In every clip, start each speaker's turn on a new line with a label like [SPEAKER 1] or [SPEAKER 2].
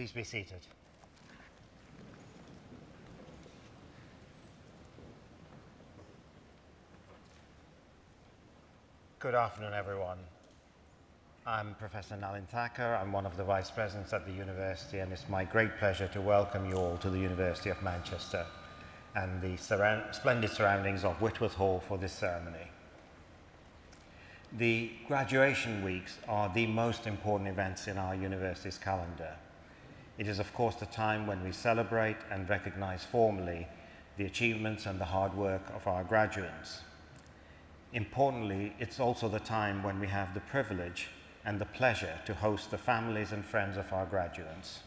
[SPEAKER 1] Please be seated. Good afternoon, everyone. I'm Professor Nalin Thakur. I'm one of the Vice Presidents at the University, and it's my great pleasure to welcome you all to the University of Manchester and the splendid surroundings of Whitworth Hall for this ceremony. The graduation weeks are the most important events in our university's calendar. It is, of course, the time when we celebrate and recognize formally the achievements and the hard work of our graduates. Importantly, it's also the time when we have the privilege and the pleasure to host the families and friends of our graduates.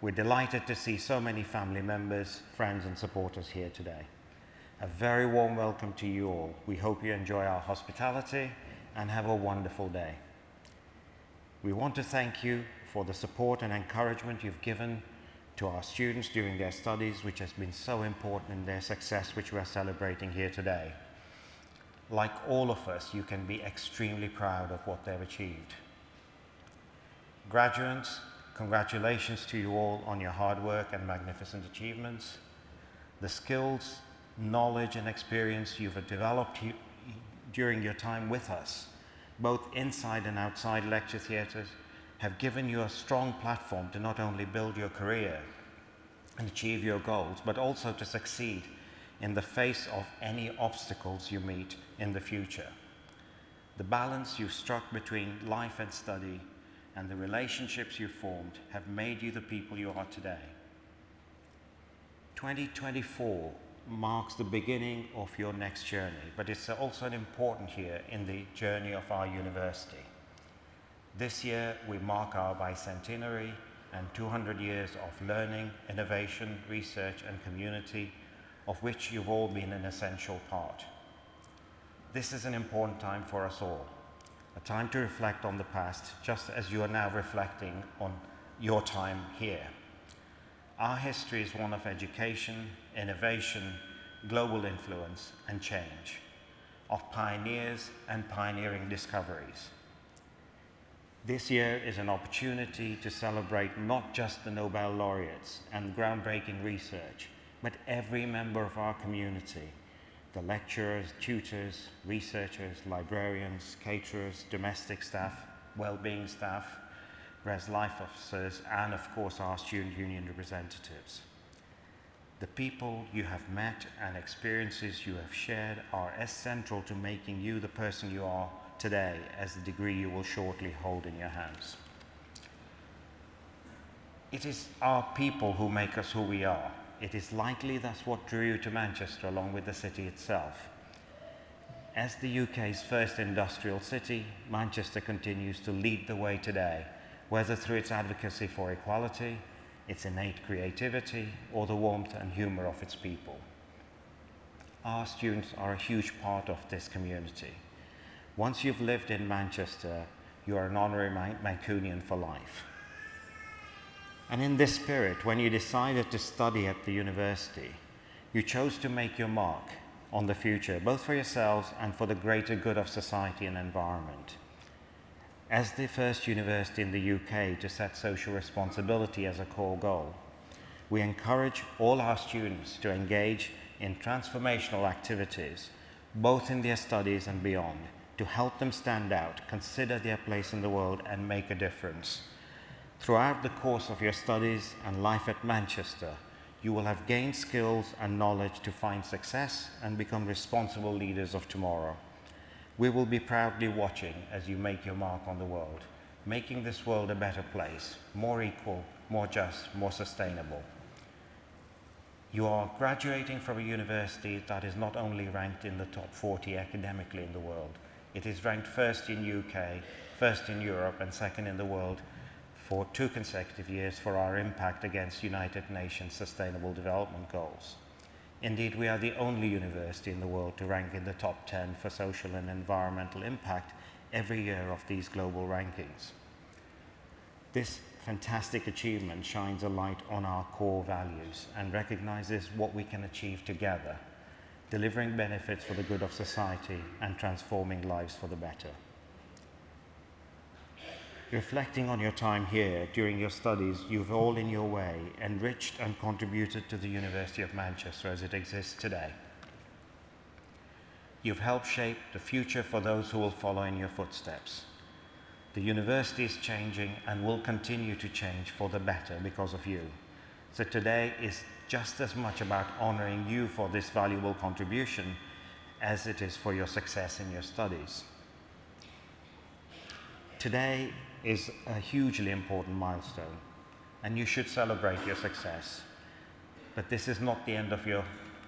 [SPEAKER 1] We're delighted to see so many family members, friends, and supporters here today. A very warm welcome to you all. We hope you enjoy our hospitality and have a wonderful day. We want to thank you for the support and encouragement you've given to our students during their studies, which has been so important in their success, which we're celebrating here today. Like all of us, you can be extremely proud of what they've achieved. Graduates, congratulations to you all on your hard work and magnificent achievements. The skills, knowledge, and experience you've developed during your time with us, both inside and outside lecture theatres, have given you a strong platform to not only build your career and achieve your goals, but also to succeed in the face of any obstacles you meet in the future. The balance you've struck between life and study and the relationships you've formed have made you the people you are today. 2024 marks the beginning of your next journey, but it's also an important year in the journey of our university. This year, we mark our bicentenary and 200 years of learning, innovation, research, and community, of which you've all been an essential part. This is an important time for us all, a time to reflect on the past, just as you are now reflecting on your time here. Our history is one of education, innovation, global influence, and change, of pioneers and pioneering discoveries. This year is an opportunity to celebrate not just the Nobel laureates and groundbreaking research, but every member of our community, the lecturers, tutors, researchers, librarians, caterers, domestic staff, well-being staff, res life officers, and of course our student union representatives. The people you have met and experiences you have shared are as central to making you the person you are today as the degree you will shortly hold in your hands. It is our people who make us who we are. It is likely that's what drew you to Manchester along with the city itself. As the UK's first industrial city, Manchester continues to lead the way today, whether through its advocacy for equality, its innate creativity, or the warmth and humour of its people. Our students are a huge part of this community. Once you've lived in Manchester, you are an honorary Mancunian for life. And in this spirit, when you decided to study at the university, you chose to make your mark on the future, both for yourselves and for the greater good of society and environment. As the first university in the UK to set social responsibility as a core goal, we encourage all our students to engage in transformational activities, both in their studies and beyond, to help them stand out, consider their place in the world, and make a difference. Throughout the course of your studies and life at Manchester, you will have gained skills and knowledge to find success and become responsible leaders of tomorrow. We will be proudly watching as you make your mark on the world, making this world a better place, more equal, more just, more sustainable. You are graduating from a university that is not only ranked in the top 40 academically in the world, it is ranked first in UK, first in Europe, and second in the world for 2 consecutive years for our impact against United Nations Sustainable Development Goals. Indeed, we are the only university in the world to rank in the top 10 for social and environmental impact every year of these global rankings. This fantastic achievement shines a light on our core values and recognizes what we can achieve together, delivering benefits for the good of society and transforming lives for the better. Reflecting on your time here during your studies, you've all in your way enriched and contributed to the University of Manchester as it exists today. You've helped shape the future for those who will follow in your footsteps. The university is changing and will continue to change for the better because of you. So today is just as much about honoring you for this valuable contribution as it is for your success in your studies. Today is a hugely important milestone, and you should celebrate your success. But this is not the end of your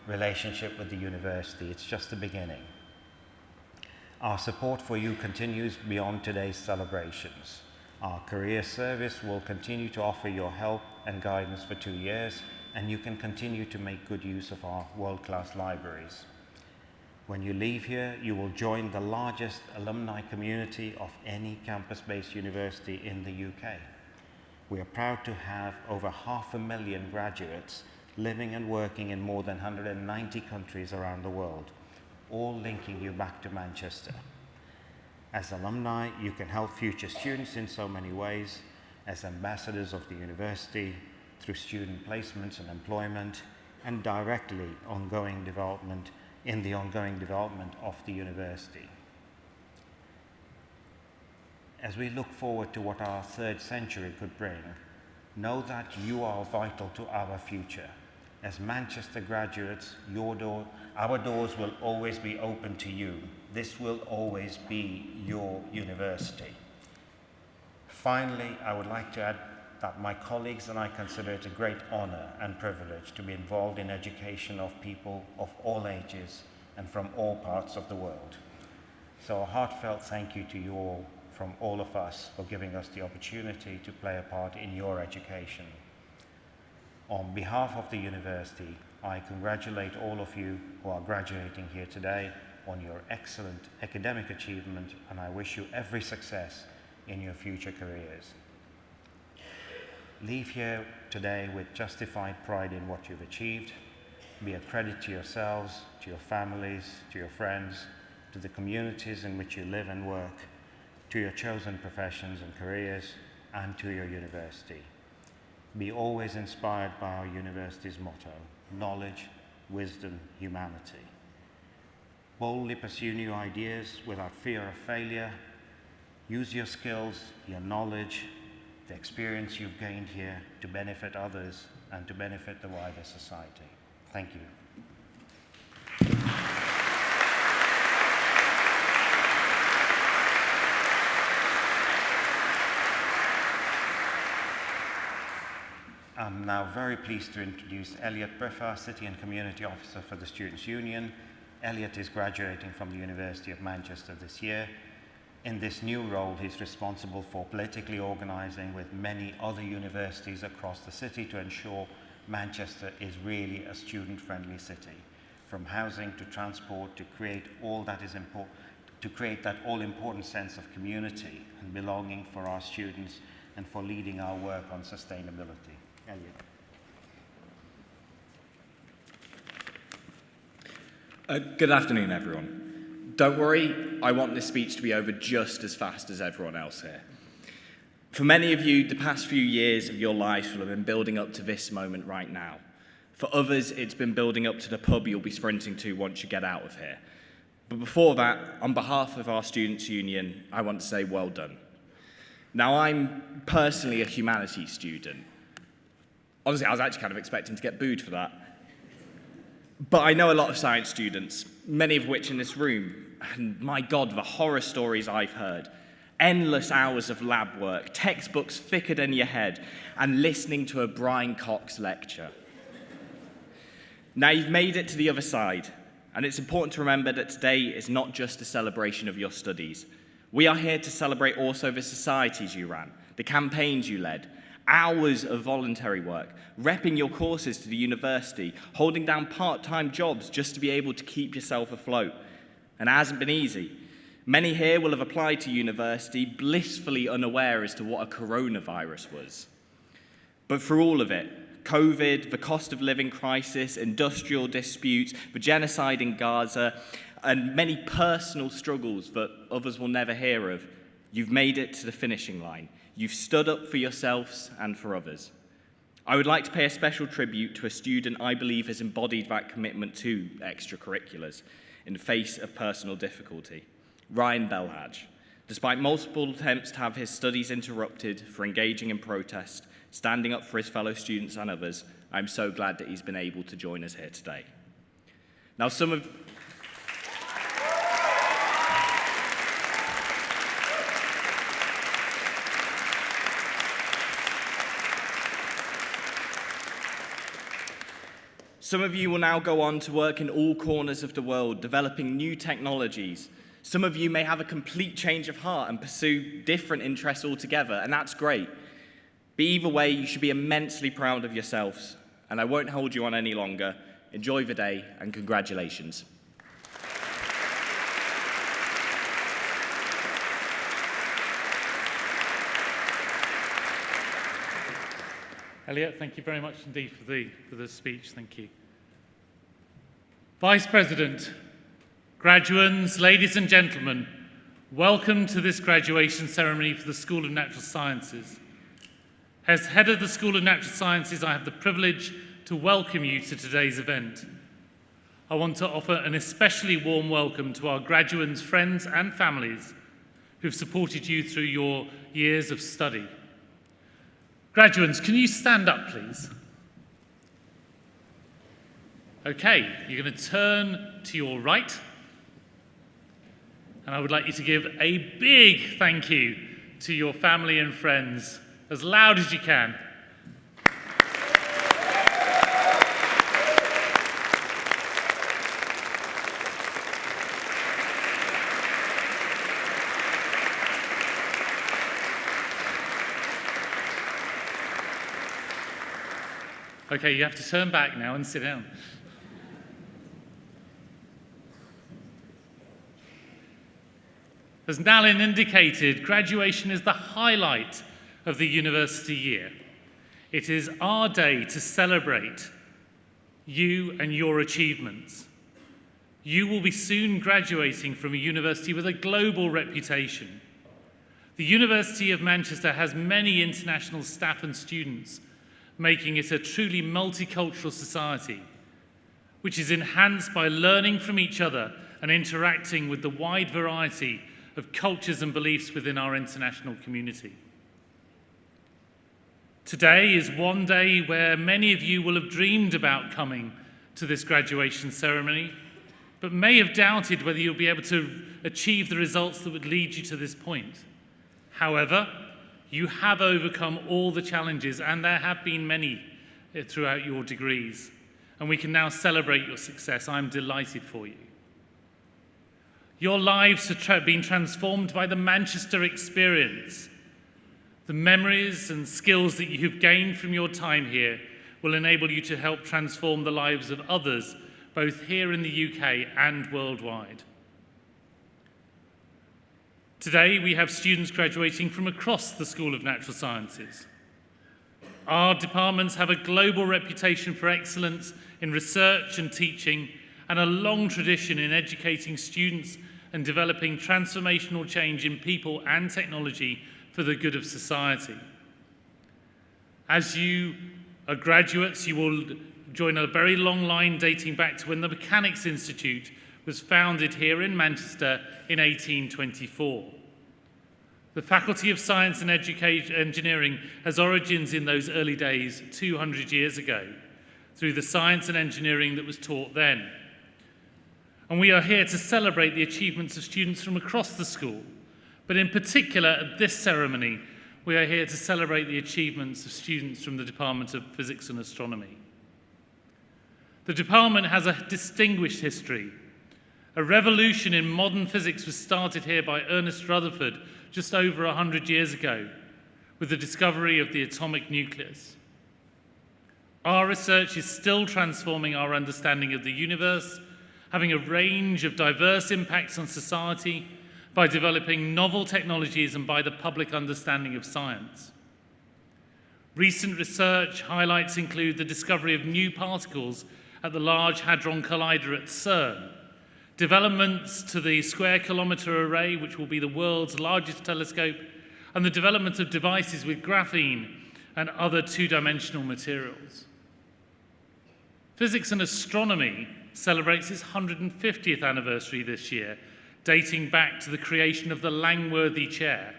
[SPEAKER 1] relationship with the university, it's just the beginning. Our support for you continues beyond today's celebrations. Our career service will continue to offer your help and guidance for 2 years, and you can continue to make good use of our world-class libraries. When you leave here, you will join the largest alumni community of any campus-based university in the UK. We are proud to have over 500,000 graduates living and working in more than 190 countries around the world, all linking you back to Manchester. As alumni, you can help future students in so many ways, as ambassadors of the university, through student placements and employment, and directly in the ongoing development of the university. As we look forward to what our third century could bring, know that you are vital to our future. As Manchester graduates, our doors will always be open to you. This will always be your university. Finally, I would like to add that my colleagues and I consider it a great honor and privilege to be involved in education of people of all ages and from all parts of the world. So a heartfelt thank you to you all from all of us for giving us the opportunity to play a part in your education. On behalf of the university, I congratulate all of you who are graduating here today on your excellent academic achievement, and I wish you every success in your future careers. Leave here today with justified pride in what you've achieved. Be a credit to yourselves, to your families, to your friends, to the communities in which you live and work, to your chosen professions and careers, and to your university. Be always inspired by our university's motto: knowledge, wisdom, humanity. Boldly pursue new ideas without fear of failure. Use your skills, your knowledge, the experience you've gained here to benefit others and to benefit the wider society. Thank you. I'm now very pleased to introduce Elliot Briffa, City and Community Officer for the Students' Union. Elliot is graduating from the University of Manchester this year. In this new role, he's responsible for politically organising with many other universities across the city to ensure Manchester is really a student-friendly city, from housing to transport, to create that all-important sense of community and belonging for our students and for leading our work on sustainability. Elliot.
[SPEAKER 2] Good afternoon, everyone. Don't worry, I want this speech to be over just as fast as everyone else here. For many of you, the past few years of your lives will have been building up to this moment right now. For others, it's been building up to the pub you'll be sprinting to once you get out of here. But before that, on behalf of our Students' Union, I want to say well done. Now, I'm personally a humanities student. Honestly, I was actually kind of expecting to get booed for that. But I know a lot of science students, many of which in this room, and my God, the horror stories I've heard. Endless hours of lab work, textbooks thicker than your head, and listening to a Brian Cox lecture. Now you've made it to the other side, and it's important to remember that today is not just a celebration of your studies. We are here to celebrate also the societies you ran, the campaigns you led, hours of voluntary work, repping your courses to the university, holding down part-time jobs just to be able to keep yourself afloat. And it hasn't been easy. Many here will have applied to university blissfully unaware as to what a coronavirus was. But through all of it, COVID, the cost of living crisis, industrial disputes, the genocide in Gaza, and many personal struggles that others will never hear of, You've made it to the finishing line. You've stood up for yourselves and for others. I would like to pay a special tribute to a student I believe has embodied that commitment to extracurriculars in the face of personal difficulty, Ryan Belhaj. Despite multiple attempts to have his studies interrupted for engaging in protest, standing up for his fellow students and others, I'm so glad that he's been able to join us here today. Now, some of you will now go on to work in all corners of the world, developing new technologies. Some of you may have a complete change of heart and pursue different interests altogether, and that's great. But either way, you should be immensely proud of yourselves, and I won't hold you on any longer. Enjoy the day, and congratulations.
[SPEAKER 3] Elliot, thank you very much indeed for the speech. Thank you. Vice President, graduands, ladies and gentlemen, welcome to this graduation ceremony for the School of Natural Sciences. As head of the School of Natural Sciences, I have the privilege to welcome you to today's event. I want to offer an especially warm welcome to our graduands, friends and families who've supported you through your years of study. Graduands, can you stand up, please? Okay, you're going to turn to your right, and I would like you to give a big thank you to your family and friends, as loud as you can. Okay, you have to turn back now and sit down. As Nalin indicated, graduation is the highlight of the university year. It is our day to celebrate you and your achievements. You will be soon graduating from a university with a global reputation. The University of Manchester has many international staff and students, making it a truly multicultural society, which is enhanced by learning from each other and interacting with the wide variety of cultures and beliefs within our international community. Today is one day where many of you will have dreamed about coming to this graduation ceremony, but may have doubted whether you'll be able to achieve the results that would lead you to this point. However, you have overcome all the challenges, and there have been many throughout your degrees, and we can now celebrate your success. I'm delighted for you. Your lives have been transformed by the Manchester experience. The memories and skills that you have gained from your time here will enable you to help transform the lives of others, both here in the UK and worldwide. Today, we have students graduating from across the School of Natural Sciences. Our departments have a global reputation for excellence in research and teaching, and a long tradition in educating students and developing transformational change in people and technology for the good of society. As you are graduates, you will join a very long line dating back to when the Mechanics Institute was founded here in Manchester in 1824. The Faculty of Science and Engineering has origins in those early days 200 years ago, through the science and engineering that was taught then. And we are here to celebrate the achievements of students from across the school. But in particular, at this ceremony, we are here to celebrate the achievements of students from the Department of Physics and Astronomy. The department has a distinguished history. A revolution in modern physics was started here by Ernest Rutherford just over 100 years ago, with the discovery of the atomic nucleus. Our research is still transforming our understanding of the universe, having a range of diverse impacts on society by developing novel technologies and by the public understanding of science. Recent research highlights include the discovery of new particles at the Large Hadron Collider at CERN, developments to the Square Kilometre Array, which will be the world's largest telescope, and the development of devices with graphene and other two-dimensional materials. Physics and astronomy celebrates its 150th anniversary this year, dating back to the creation of the Langworthy chair.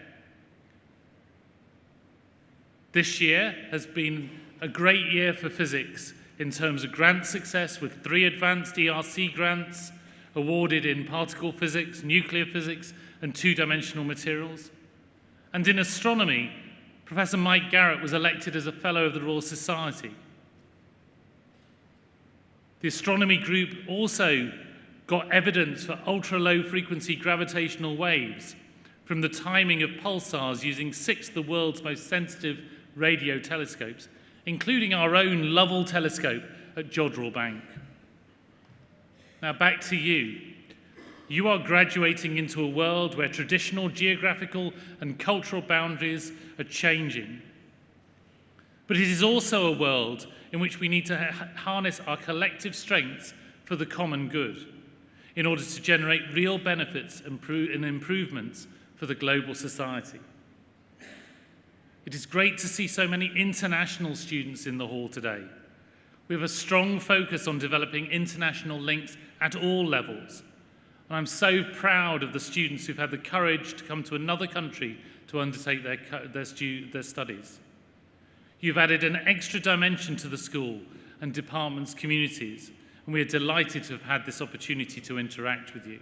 [SPEAKER 3] This year has been a great year for physics in terms of grant success, with 3 advanced ERC grants awarded in particle physics, nuclear physics, and two-dimensional materials. And in astronomy, Professor Mike Garrett was elected as a Fellow of the Royal Society. The astronomy group also got evidence for ultra-low frequency gravitational waves from the timing of pulsars using 6 of the world's most sensitive radio telescopes, including our own Lovell telescope at Jodrell Bank. Now back to you. You are graduating into a world where traditional geographical and cultural boundaries are changing. But it is also a world in which we need to harness our collective strengths for the common good in order to generate real benefits and improvements for the global society. It is great to see so many international students in the hall today. We have a strong focus on developing international links at all levels. And I'm so proud of the students who've had the courage to come to another country to undertake their studies. You've added an extra dimension to the school and department's communities, and we are delighted to have had this opportunity to interact with you.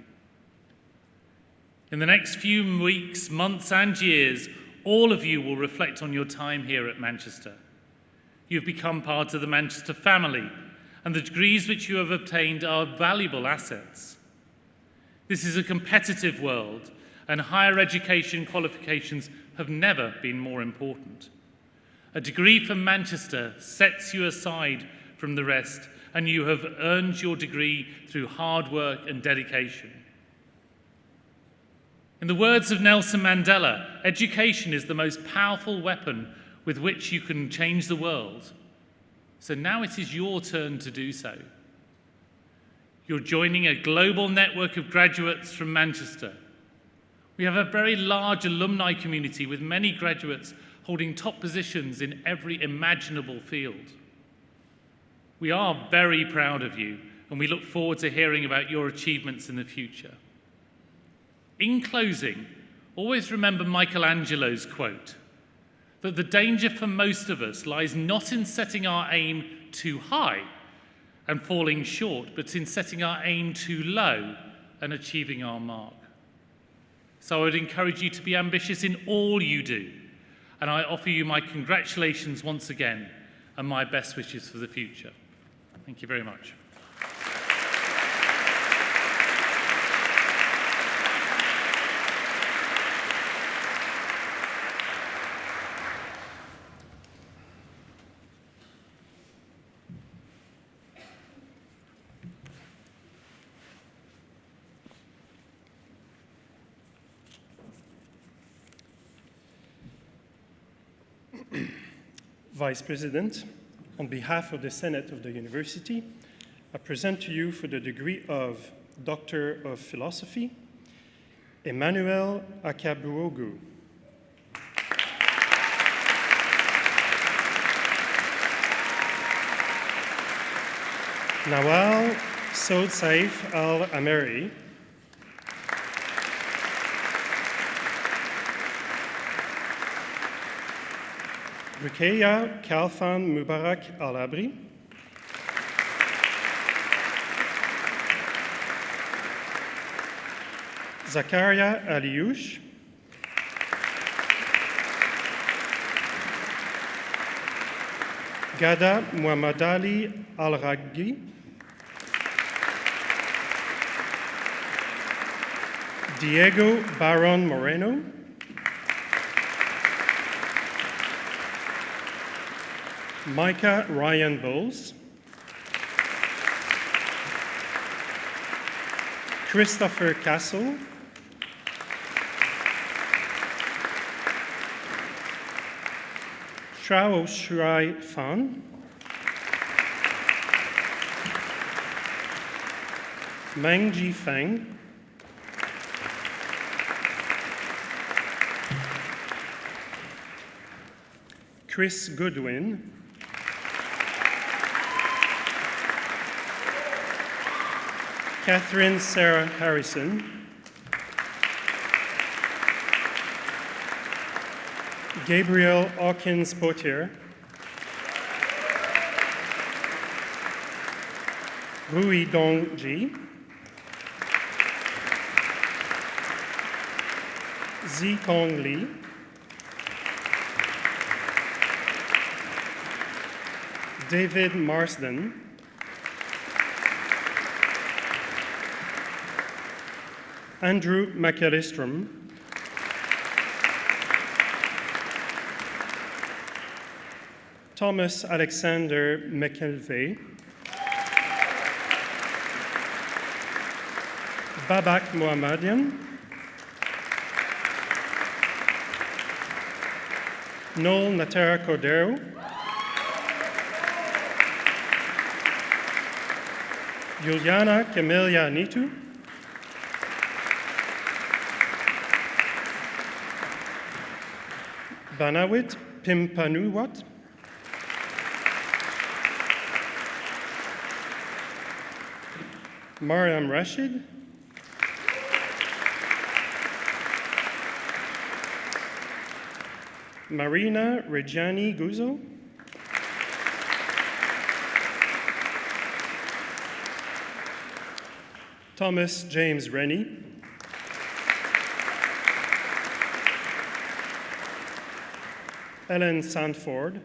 [SPEAKER 3] In the next few weeks, months, and years, all of you will reflect on your time here at Manchester. You've become part of the Manchester family, and the degrees which you have obtained are valuable assets. This is a competitive world, and higher education qualifications have never been more important. A degree from Manchester sets you aside from the rest, and you have earned your degree through hard work and dedication. In the words of Nelson Mandela, education is the most powerful weapon with which you can change the world. So now it is your turn to do so. You're joining a global network of graduates from Manchester. We have a very large alumni community with many graduates holding top positions in every imaginable field. We are very proud of you, and we look forward to hearing about your achievements in the future. In closing, always remember Michelangelo's quote, that the danger for most of us lies not in setting our aim too high and falling short, but in setting our aim too low and achieving our mark. So I would encourage you to be ambitious in all you do, and I offer you my congratulations once again and my best wishes for the future. Thank you very much.
[SPEAKER 4] Vice President, on behalf of the Senate of the University, I present to you for the degree of Doctor of Philosophy, Emmanuel Akabuogu. Nawal Saud Saif Al-Ameri. Rukeya Kalfan Mubarak Al-Abri. Zakaria Aliouche. Gada Muhammadali Al-Raghi. Diego Baron Moreno. Micah Ryan Bowles. Christopher Castle. Shao Shuai Fan. Mengji Feng, Chris Goodwin, Catherine Sarah Harrison, Gabriel Hawkins Potier, Rui Dong Ji, Zi Kong Lee, David Marsden, Andrew McAllistrom, Thomas Alexander McKelvey, Babak Mohammadian, Noel Natera Cordero, Juliana Camelia Nitu, Banawit Pimpanuwat, Mariam Rashid, Marina Reggiani Guzzo, Thomas James Rennie, Ellen Sandford,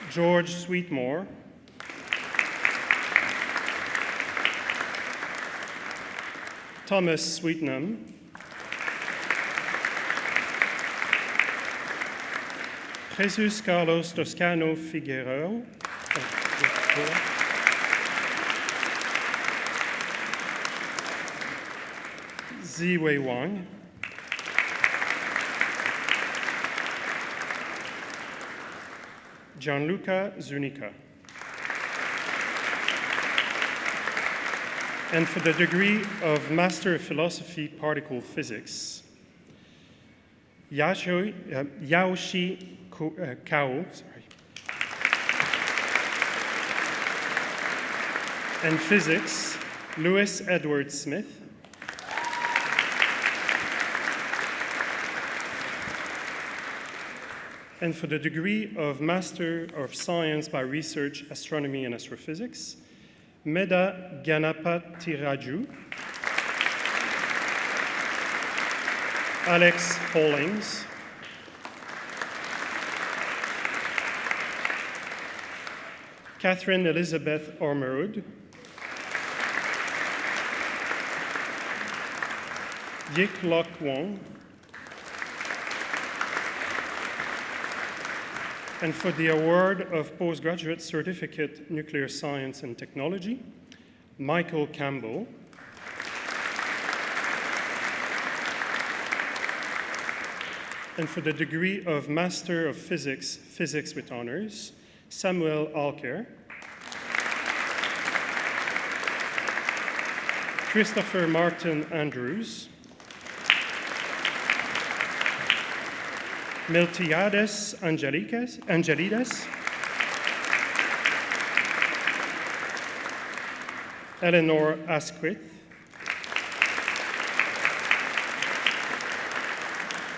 [SPEAKER 4] George Sweetmore, Thomas Sweetnam, Jesus Carlos Toscano Figueroa, Ziwei Wang, Gianluca Zunica. And for the degree of Master of Philosophy Particle Physics, Yaoshi Kao, and Physics, Louis Edward Smith. And for the degree of Master of Science by Research, Astronomy and Astrophysics, Meda Ganapatiraju, Alex Hollings, Catherine Elizabeth Ormerud, Yik Lok Wong, and for the award of Postgraduate Certificate Nuclear Science and Technology, Michael Campbell, and for the degree of Master of Physics, Physics with Honors, Samuel Alker, Christopher Martin Andrews, Miltiades Angelides, Eleanor Asquith,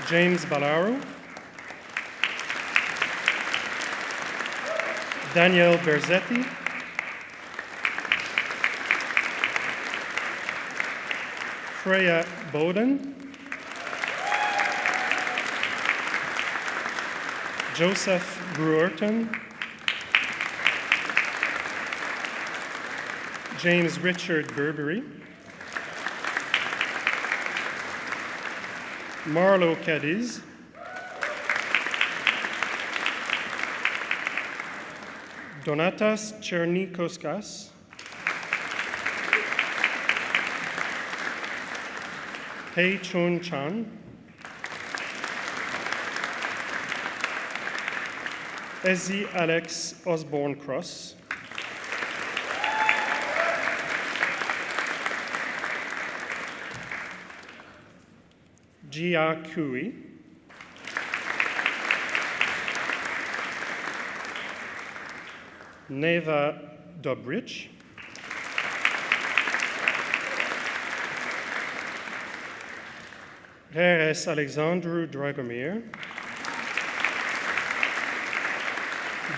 [SPEAKER 4] James Ballaro, Danielle Berzetti, Freya Bowden, Joseph Brewerton, James Richard Burberry, Marlo Cadiz, Donatas Chernikauskas, Pei Chun Chan, Ezzy Alex Osborne Cross, Gia Cooey, Neva Dobrich, Reres Alexandru Dragomir,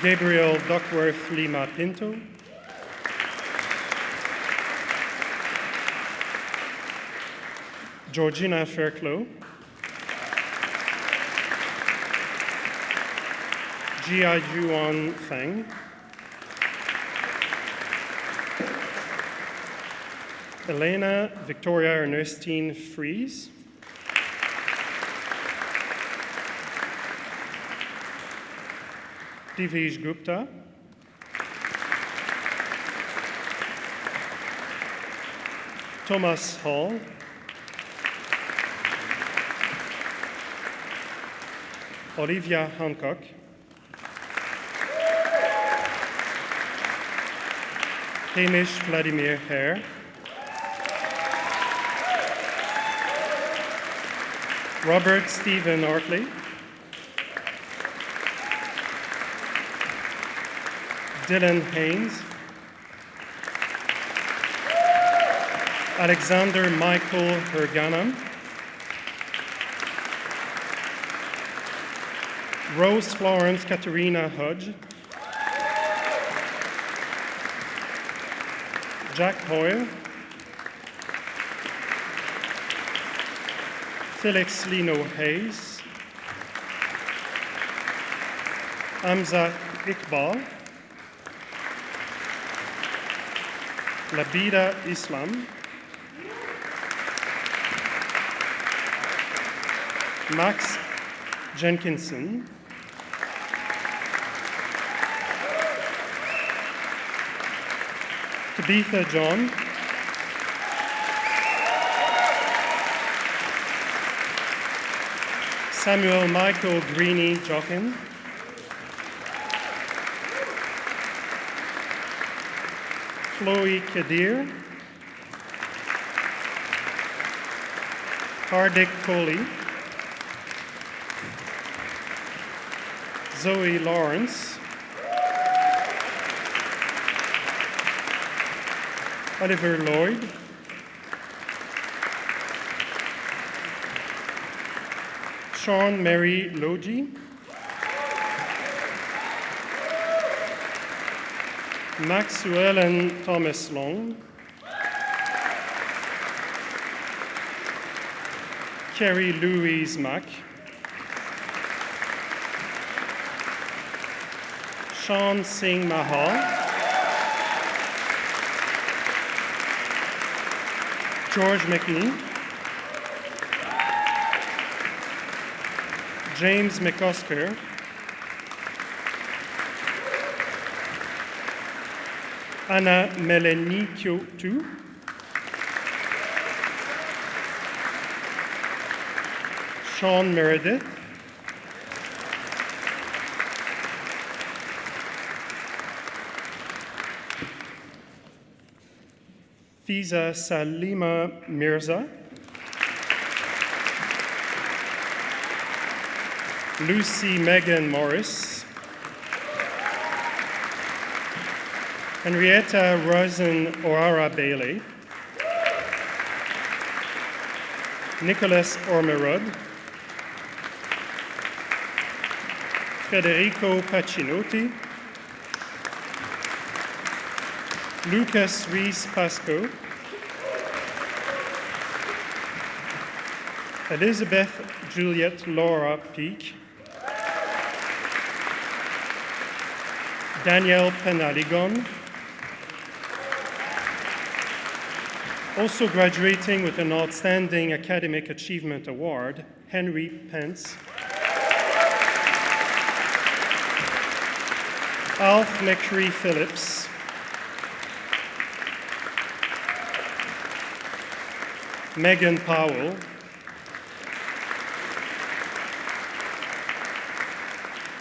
[SPEAKER 4] Gabriel Duckworth Lima Pinto, Georgina Fairclough, Jia Yuan Feng, Elena Victoria Ernestine Fries, Divish Gupta, Thomas Hall, Olivia Hancock, Hamish Vladimir Hare, Robert Stephen Ortley, Dylan Haynes, Alexander Michael Herganam, Rose Florence Katerina Hodge, Jack Hoyle, Felix Lino Hayes, Amza Iqbal, Labida Islam, Max Jenkinson, Tabitha John, Samuel Michael Greeny Jockin, Chloe Kadir, Hardik Kohli, Zoe Lawrence, Oliver Lloyd, Sean Mary Logie, Maxwell and Thomas Long, Carrie Louise Mack, Sean Singh Mahal, George McNee, James McCusker, Anna Melanie Kyotu, Sean Meredith, Fiza Salima Mirza, Lucy Megan Morris, Henrietta Rosen O'Hara Bailey, Nicholas Ormerod, Federico Pacinotti, Lucas Ruiz Pasco, Elizabeth Juliet Laura Peak, Danielle Penaligon, also graduating with an Outstanding Academic Achievement Award, Henry Pence, Alf McCree Phillips, Megan Powell,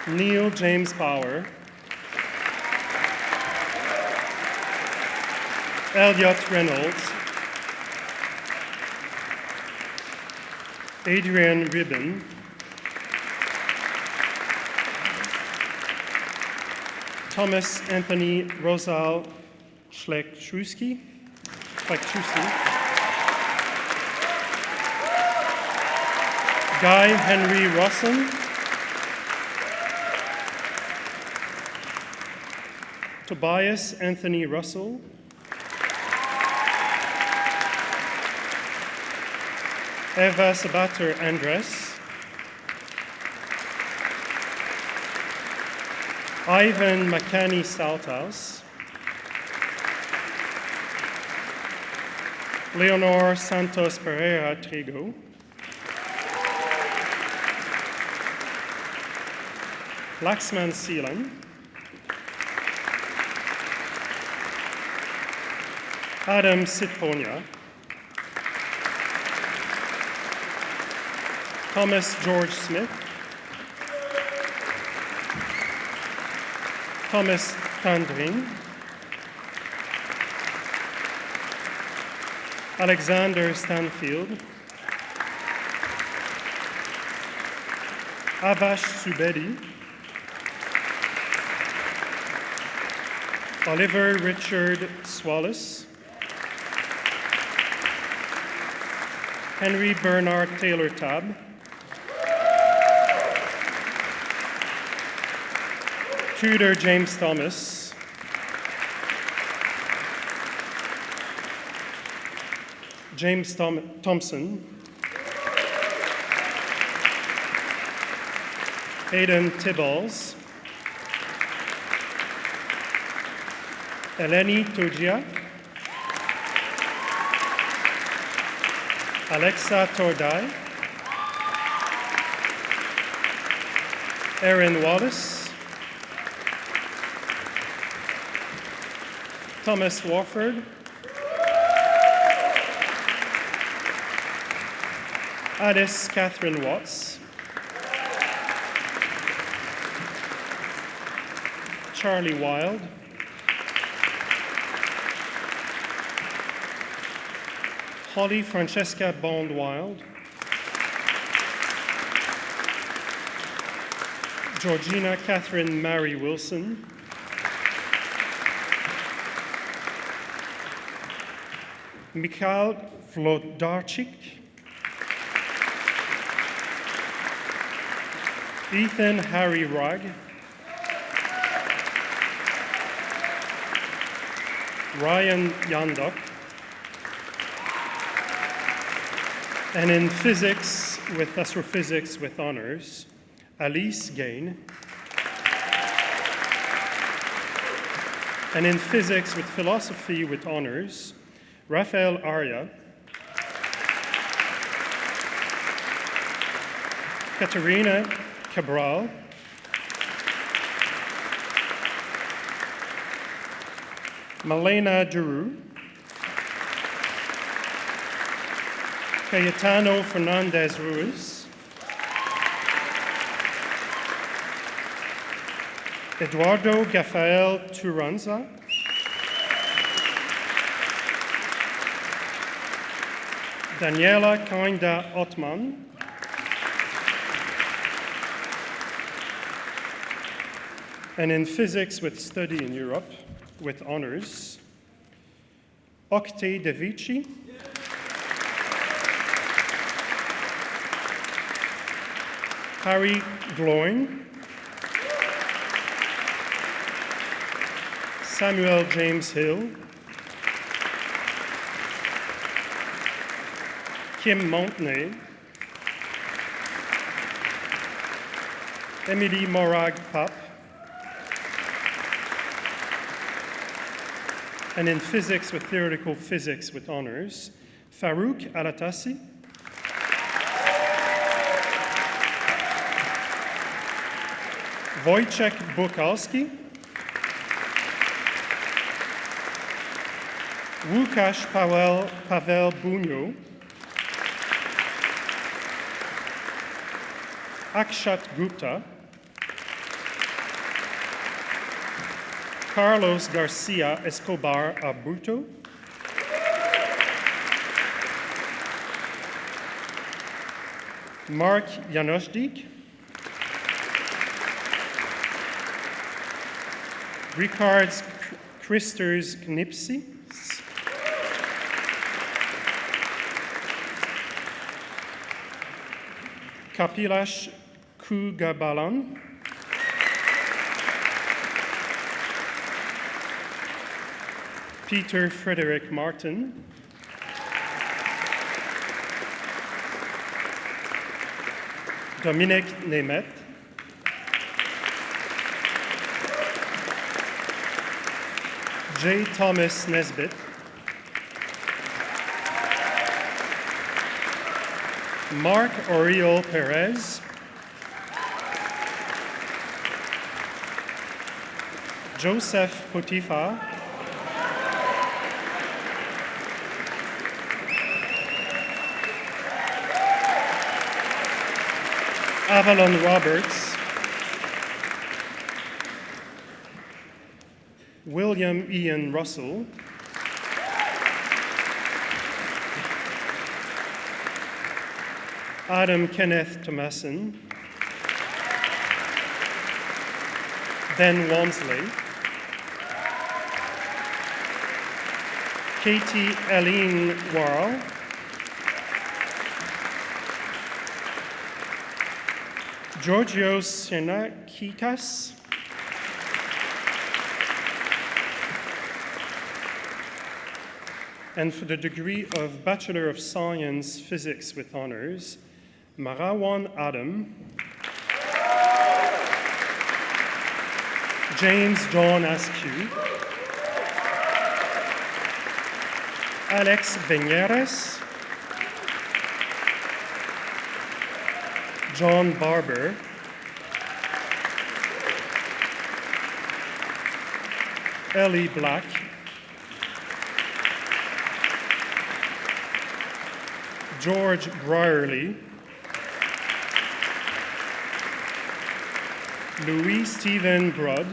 [SPEAKER 4] Neil James Power, Elliot Reynolds, Adrian Ribben, Thomas Anthony Rosal Schlechtruski, Guy Henry Rosson, Tobias Anthony Russell, Eva Sabater Andres, Ivan Makani Salthouse, Leonor Santos Pereira Trigo, Laxman Seelan, Adam Sitponia, Thomas George Smith, Thomas Tandring, Alexander Stanfield, Avash Subedi, Oliver Richard Swallis, Henry Bernard Taylor Tabb, Tudor James Thomas, James Thompson, Aidan Tibballs, Eleni Togia, Alexa Tordai, Erin Wallace, Thomas Warford, Addis Catherine Watts, Charlie Wild, Holly Francesca Bond-Wild, Georgina Catherine Mary Wilson, Mikhail Vlodarchik, Ethan Harry Ragg, Ryan Yandok, and in physics, with astrophysics with honors, Alice Gain, and in physics with philosophy with honors, Rafael Arya, Katerina Cabral, Malena Duru, Cayetano Fernandez Ruiz, Eduardo Gafael Turanza, Daniela Kainda Ottman, and in physics with study in Europe with honors, Octay De Vici, Harry Gloin, Samuel James Hill, Kim Montenay, Emily Morag Papp, and in physics with theoretical physics with honors, Farouk Alatassi, Wojciech Bukalski, Łukasz Pavel Bunyo, Akshat Gupta, Carlos Garcia Escobar Aburto, Mark Janosdik, Ricards Christers Knipsi, Kapilash Kugabalan, Peter Frederick Martin, Dominic Nemeth, J. Thomas Nesbitt, Mark Oriol Perez, Joseph Potifa, Avalon Roberts, William Ian Russell, Adam Kenneth Thomason, Ben Walmsley, Katie Eileen Warl, Georgios Xenakikas, and for the degree of Bachelor of Science Physics with Honors, Marawan Adam, James John Askew, Alex Beñeres, John Barber, Ellie Black, George Brierley, Louis Stephen Broad,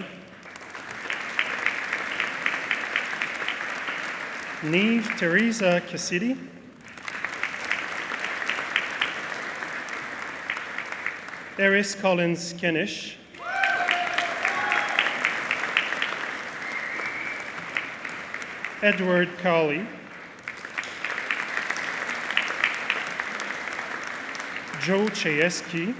[SPEAKER 4] Neve Teresa Cassidy, Eris Collins Kenish, Edward Cowley, Joe Chayesky,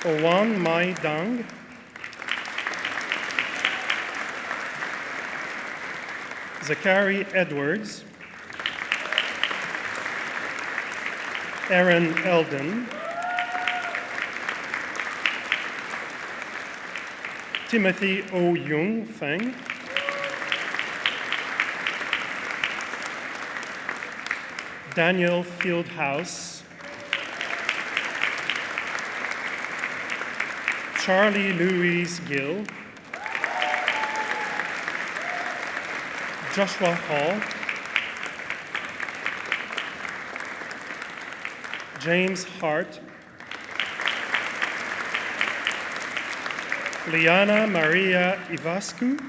[SPEAKER 4] Owan Mai Dang, Zachary Edwards, Aaron Eldon, Timothy O. Young Feng, Daniel Fieldhouse, Charlie Louise Gill, Joshua Hall, James Hart, Liana Maria Ivascu,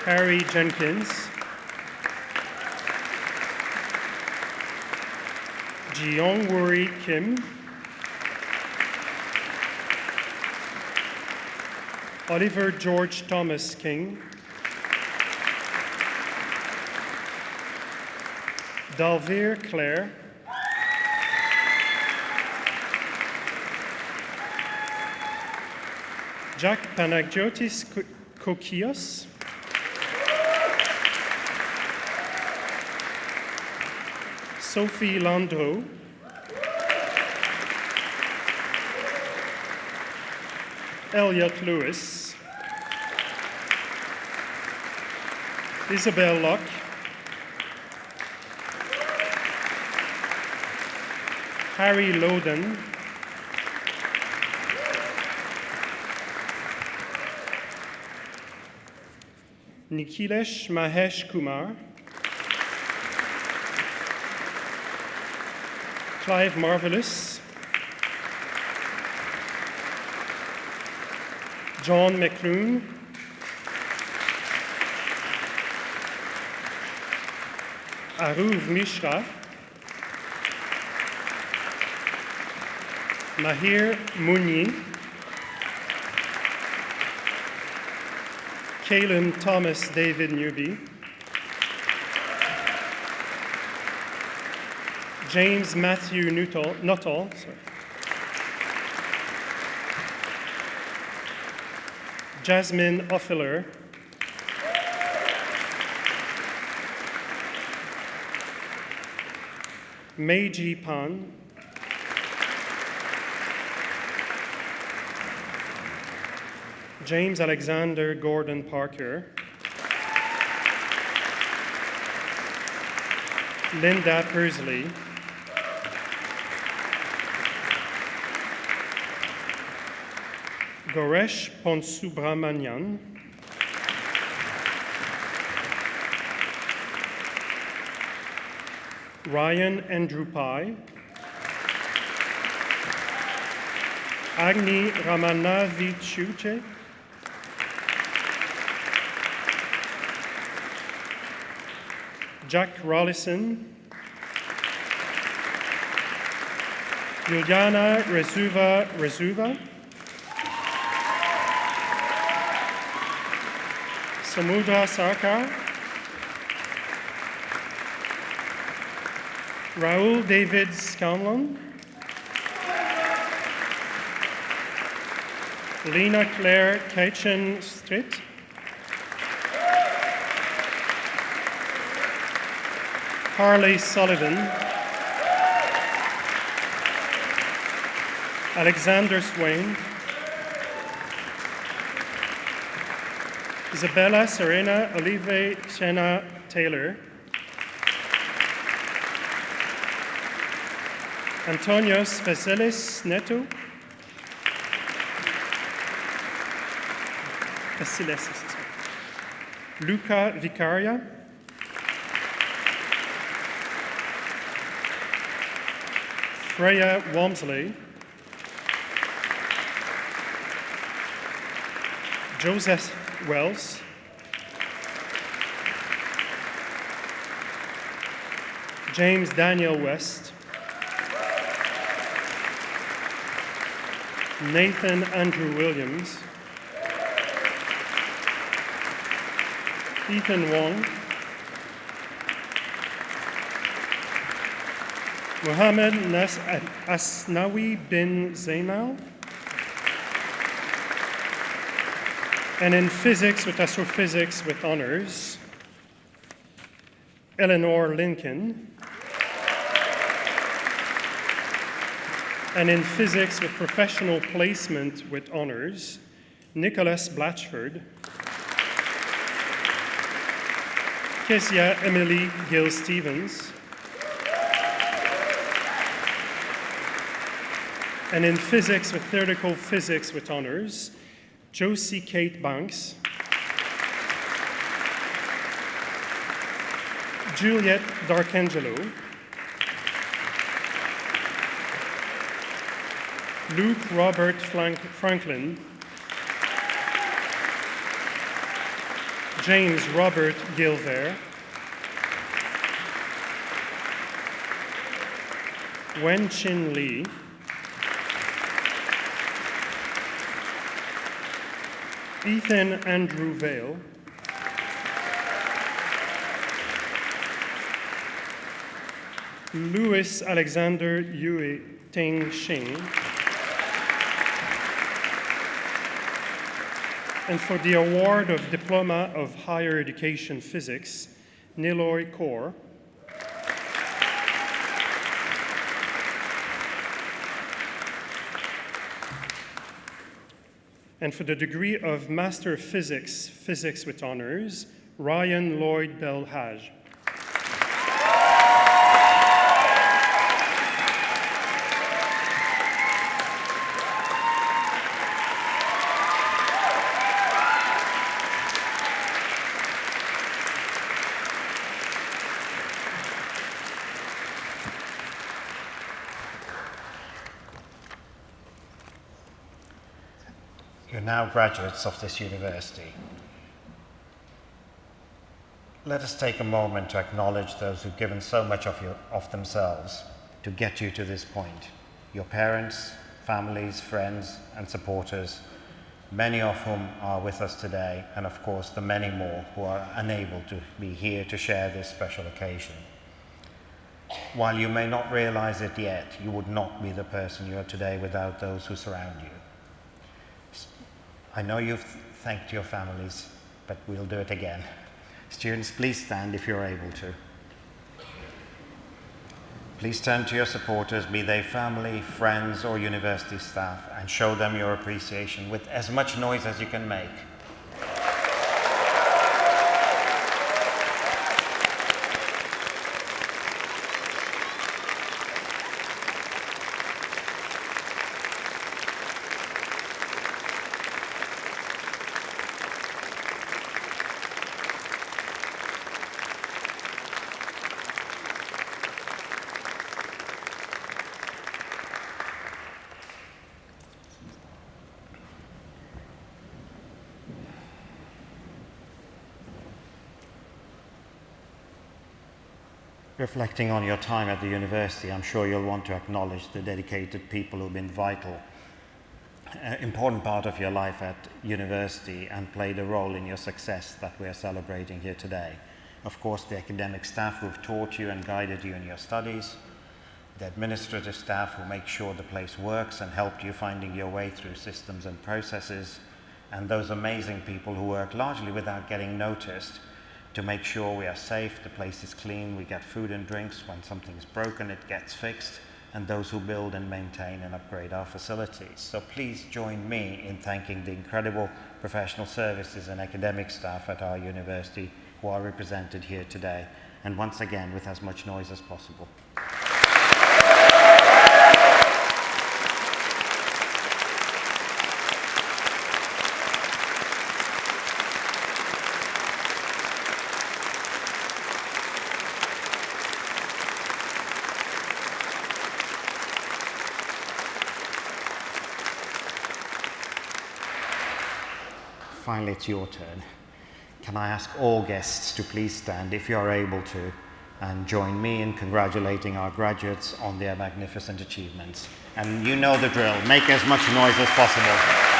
[SPEAKER 4] Harry Jenkins, Jeong-Wuri Kim, Oliver George Thomas King, Dalvir Claire, Jack Panagiotis Kokios, Sophie Landreau, Elliot Lewis, Isabel Locke, Harry Loden, Nikhilesh Mahesh Kumar, Clive Marvelous, John McClune, Aruv Mishra, Mahir Mouni, Caleb Thomas David Newby, James Matthew Nuttall, Jasmine Offiler, Meiji Pan, James Alexander Gordon Parker, Linda Persley, Goresh Ponsubramanian, Ryan Andrew Pai, Agni Ramanavichuche, Jack Rollison, Juliana Rezuva, Samudra Sarkar, Raul David Scanlon, Lena Claire Keitchen Street, Harley Sullivan, Alexander Swain, Isabella Serena Olive Chena Taylor, Antonios Vaselis Neto, Luca Vicaria, Freya Walmsley, Joseph Wells, James Daniel West, Nathan Andrew Williams, Ethan Wong, Mohammed Asnawi bin Zainal, and in physics with astrophysics with honors, Eleanor Lincoln, and in physics with professional placement with honors, Nicholas Blatchford, Kezia Emily Gill Stevens, and in physics with theoretical physics with honors, Josie Kate Banks, Juliet Darkangelo, Luke Robert Franklin, James Robert Gilver, Wen Chin Lee, Ethan Andrew Vale, Louis Alexander Yue Teng Xing, and for the award of Diploma of Higher Education Physics, Niloy Kaur, and for the degree of Master of Physics, Physics with Honors, Ryan Lloyd Belhaj.
[SPEAKER 1] You're now graduates of this university. Let us take a moment to acknowledge those who've given so much of themselves to get you to this point. Your parents, families, friends, and supporters, many of whom are with us today, and of course the many more who are unable to be here to share this special occasion. While you may not realize it yet, you would not be the person you are today without those who surround you. I know you've thanked your families, but we'll do it again. Students, please stand if you're able to. Please turn to your supporters, be they family, friends, or university staff, and show them your appreciation with as much noise as you can make. Reflecting on your time at the university, I'm sure you'll want to acknowledge the dedicated people who've been vital, an important part of your life at university and played a role in your success that we are celebrating here today. Of course, the academic staff who've taught you and guided you in your studies, the administrative staff who make sure the place works and helped you finding your way through systems and processes, and those amazing people who work largely without getting noticed to make sure we are safe, the place is clean, we get food and drinks, when something's broken it gets fixed, and those who build and maintain and upgrade our facilities. So please join me in thanking the incredible professional services and academic staff at our university who are represented here today, and once again with as much noise as possible. Finally, it's your turn. Can I ask all guests to please stand if you are able to and join me in congratulating our graduates on their magnificent achievements. And you know the drill, make as much noise as possible.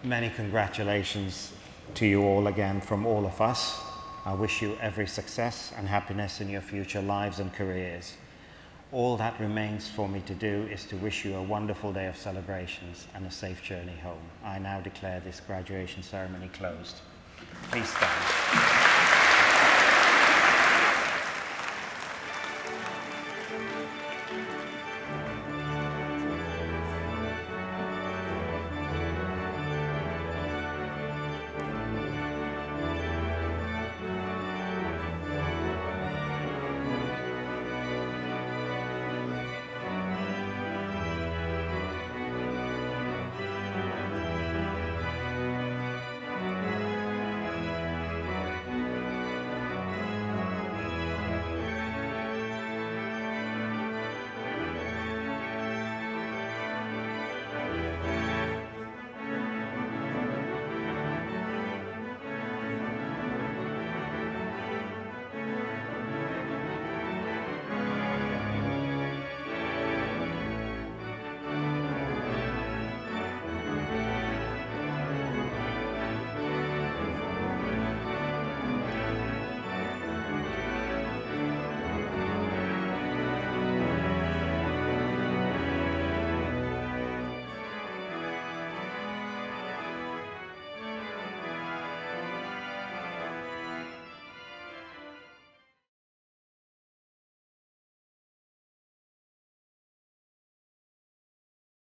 [SPEAKER 1] Many congratulations to you all again from all of us. I wish you every success and happiness in your future lives and careers. All that remains for me to do is to wish you a wonderful day of celebrations and a safe journey home. I now declare this graduation ceremony closed. Please stand.